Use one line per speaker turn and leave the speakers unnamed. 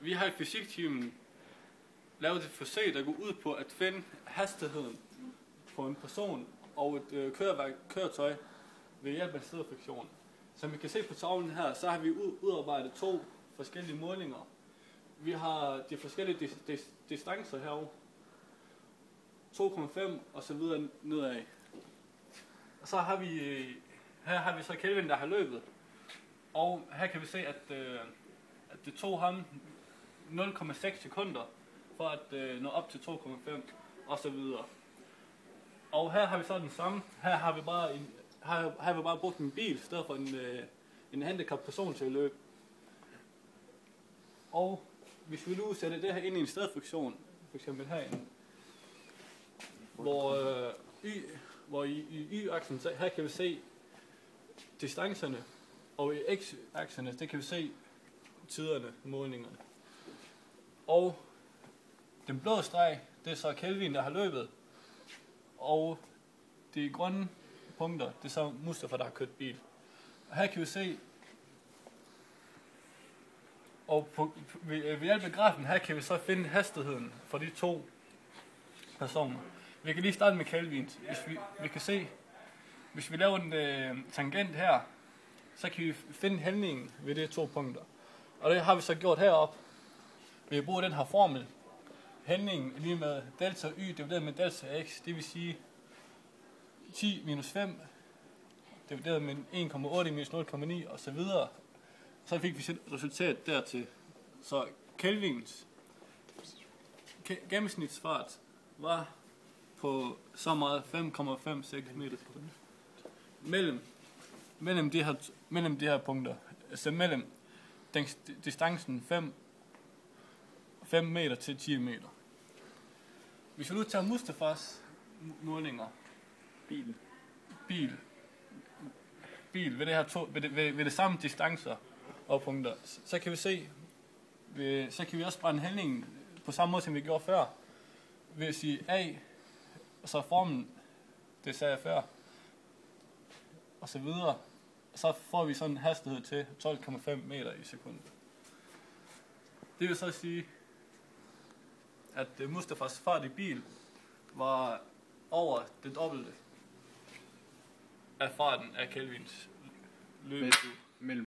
Vi har i fysiktimen lavet et forsøg, der går ud på at finde hastigheden på en person og et køretøj ved hjælp af stedfriktion. Som I kan se på tavlen her, så har vi udarbejdet 2 forskellige målinger. Vi har de forskellige distancer herovre. 2,5 og så videre nedad. Og så har vi her har vi så Kelvin, der har løbet. Og her kan vi se, at det tog ham 0,6 sekunder for at nå op til 2,5 og så videre. Og her har vi så den samme. Her har vi bare brugt en bil i stedet for en handicappet person til at løbe. Og hvis vi nu sætter det her ind i en stedfriktion, for eksempel herinde, hvor i y-aksen, her kan vi se distancerne, og i x-akserne, det kan vi se tiderne, målingerne. Og den blå streg, det er så Kelvin, der har løbet, og de grønne punkter, det er så Mustafa, der har kørt bil. Og her kan vi se, og ved hjælp af grafen her kan vi så finde hastigheden for de 2 personer. Vi kan lige starte med Kelvin. Vi kan se, hvis vi laver en tangent her, så kan vi finde hældningen ved de 2 punkter. Og det har vi så gjort heroppe. Vi bruger den her formel. Hældningen lige med delta y divideret med delta x, det vil sige 10 minus 5 divideret med 1,8 minus 0,9 og så videre. Så fik vi et resultat dertil. Så Kelvins gennemsnitsfart var på så meget 5,56 meter mellem de her punkter. Altså mellem distancen 5 meter til 10 meter. Hvis vi nu tager Mustafas målinger, bil ved det her ved det samme distancer og punkter, så kan vi se, så kan vi også brænde hældningen på samme måde som vi gjorde før, ved at sige A, og så formen, det sagde jeg før, og så videre, og så får vi sådan en hastighed til 12,5 meter i sekundet. Det vil så sige, at Mustafas fart i bil var over det dobbelte af farten af Kelvins løb.